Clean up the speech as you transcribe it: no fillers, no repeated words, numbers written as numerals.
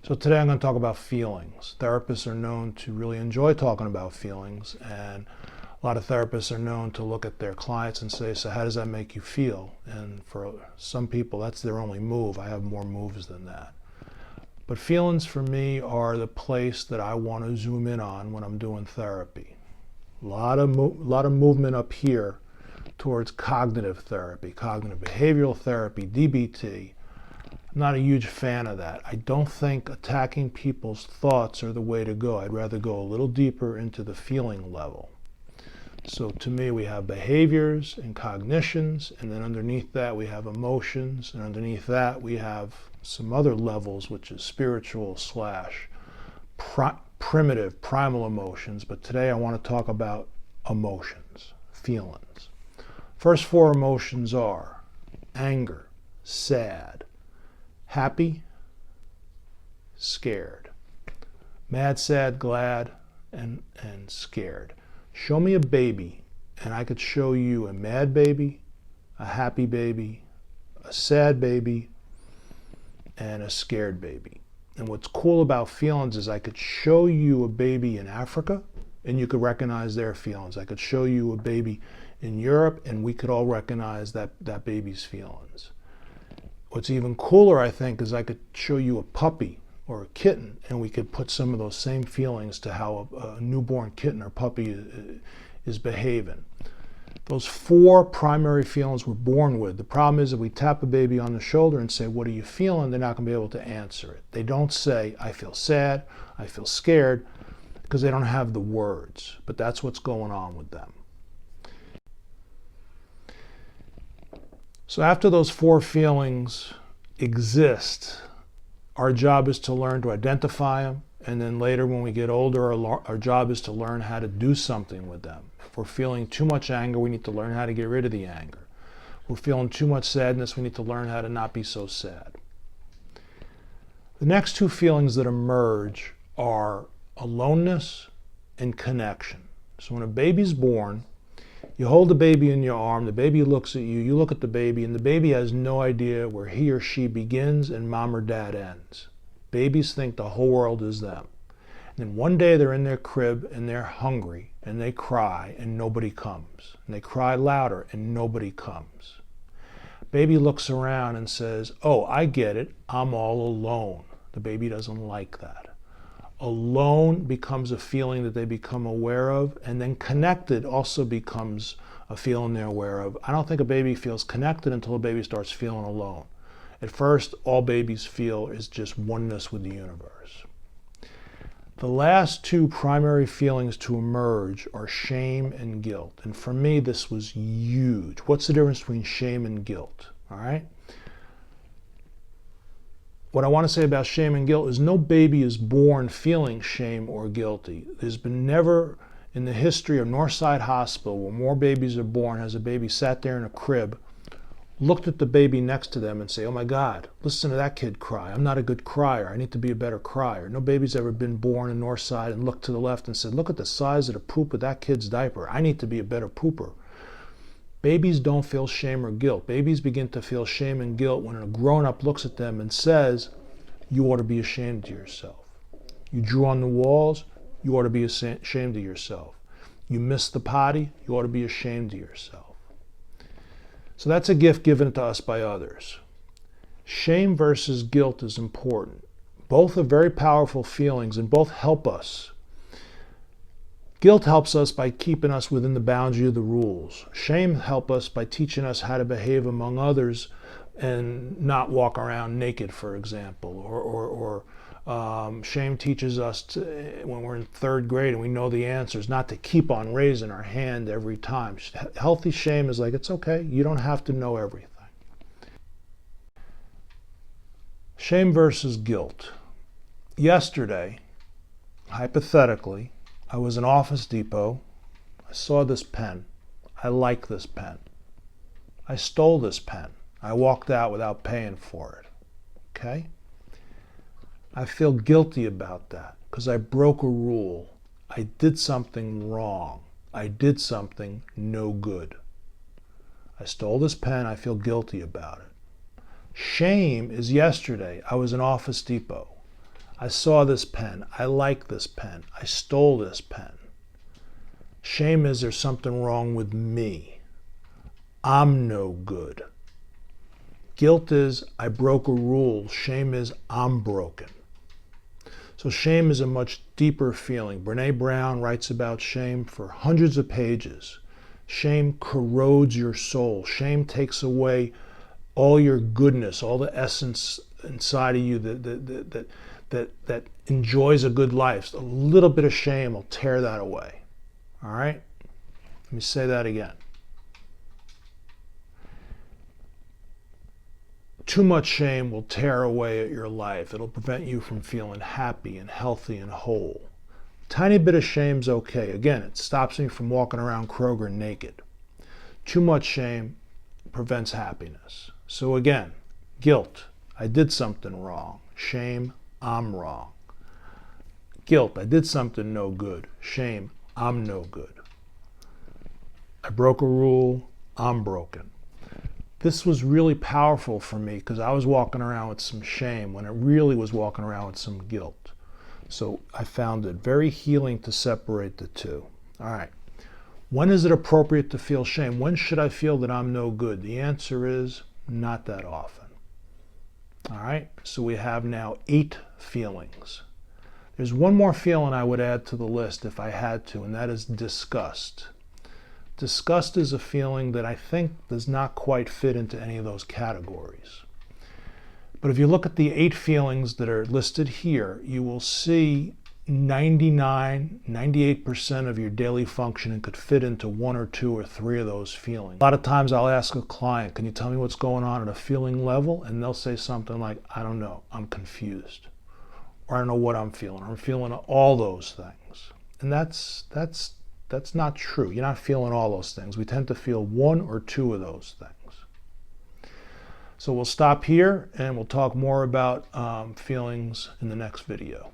So today I'm going to talk about feelings. Therapists are known to really enjoy talking about feelings, and a lot of therapists are known to look at their clients and say, so how does that make you feel? And for some people, that's their only move. I have more moves than that. But feelings for me are the place that I want to zoom in on when I'm doing therapy. A lot of movement up here towards cognitive therapy, cognitive behavioral therapy, DBT. I'm not a huge fan of that. I don't think attacking people's thoughts are the way to go. I'd rather go a little deeper into the feeling level. So to me, we have behaviors and cognitions, and then underneath that we have emotions, and underneath that we have some other levels, which is spiritual / primitive, primal emotions. But today I want to talk about emotions, feelings. First four emotions are anger, sad, happy, scared. Mad, sad, glad, and scared. Show me a baby, and I could show you a mad baby, a happy baby, a sad baby, and a scared baby. And what's cool about feelings is I could show you a baby in Africa, and you could recognize their feelings. I could show you a baby in Europe, and we could all recognize that baby's feelings. What's even cooler, I think, is I could show you a puppy or a kitten, and we could put some of those same feelings to how a newborn kitten or puppy is behaving. Those four primary feelings we're born with. The problem is if we tap a baby on the shoulder and say, what are you feeling? They're not going to be able to answer it. They don't say, I feel sad, I feel scared, because they don't have the words. But that's what's going on with them. So after those four feelings exist, our job is to learn to identify them, and then later when we get older, our job is to learn how to do something with them. If we're feeling too much anger, we need to learn how to get rid of the anger. If we're feeling too much sadness, we need to learn how to not be so sad. The next two feelings that emerge are aloneness and connection. So when a baby's born, you hold the baby in your arm, the baby looks at you, you look at the baby, and the baby has no idea where he or she begins and mom or dad ends. Babies think the whole world is them. And then one day they're in their crib and they're hungry and they cry and nobody comes. And they cry louder and nobody comes. Baby looks around and says, oh, I get it, I'm all alone. The baby doesn't like that. Alone becomes a feeling that they become aware of, and then connected also becomes a feeling they're aware of. I don't think a baby feels connected until a baby starts feeling alone. At first, all babies feel is just oneness with the universe. The last two primary feelings to emerge are shame and guilt. And for me, this was huge. What's the difference between shame and guilt? All right? What I want to say about shame and guilt is no baby is born feeling shame or guilty. There's been never in the history of Northside Hospital where more babies are born has a baby sat there in a crib, looked at the baby next to them and say, oh my God, listen to that kid cry. I'm not a good crier. I need to be a better crier. No baby's ever been born in Northside and looked to the left and said, look at the size of the poop of that kid's diaper. I need to be a better pooper. Babies don't feel shame or guilt. Babies begin to feel shame and guilt when a grown-up looks at them and says, you ought to be ashamed of yourself. You drew on the walls, you ought to be ashamed of yourself. You missed the potty, you ought to be ashamed of yourself. So that's a gift given to us by others. Shame versus guilt is important. Both are very powerful feelings and both help us. Guilt helps us by keeping us within the boundary of the rules. Shame helps us by teaching us how to behave among others and not walk around naked, for example. Or shame teaches us to, when we're in third grade and we know the answers, not to keep on raising our hand every time. Healthy shame is like, it's okay, you don't have to know everything. Shame versus guilt. Yesterday, hypothetically, I was in Office Depot. I saw this pen. I like this pen. I stole this pen. I walked out without paying for it. Okay? I feel guilty about that because I broke a rule. I did something wrong. I did something no good. I stole this pen. I feel guilty about it. Shame is yesterday. I was in Office Depot. I saw this pen. I like this pen. I stole this pen. Shame is there's something wrong with me. I'm no good. Guilt is I broke a rule. Shame is I'm broken. So shame is a much deeper feeling. Brene Brown writes about shame for hundreds of pages. Shame corrodes your soul. Shame takes away all your goodness, all the essence inside of you that enjoys a good life. A little bit of shame will tear that away. All right? Let me say that again. Too much shame will tear away at your life. It'll prevent you from feeling happy and healthy and whole. Tiny bit of shame's okay. Again, it stops me from walking around Kroger naked. Too much shame prevents happiness. So again, guilt, I did something wrong. Shame, I'm wrong. Guilt, I did something no good. Shame, I'm no good. I broke a rule, I'm broken. This was really powerful for me because I was walking around with some shame when it really was walking around with some guilt. So I found it very healing to separate the two. All right. When is it appropriate to feel shame? When should I feel that I'm no good? The answer is not that often. All right. So we have now 8 feelings. There's one more feeling I would add to the list if I had to, and that is disgust. Disgust is a feeling that I think does not quite fit into any of those categories. But if you look at the 8 feelings that are listed here, you will see 98% of your daily functioning could fit into 1 or 2 or 3 of those feelings. A lot of times I'll ask a client, can you tell me what's going on at a feeling level? And they'll say something like, I don't know, I'm confused. Or I don't know what I'm feeling. I'm feeling all those things. And that's not true. You're not feeling all those things. We tend to feel 1 or 2 of those things. So we'll stop here and we'll talk more about feelings in the next video.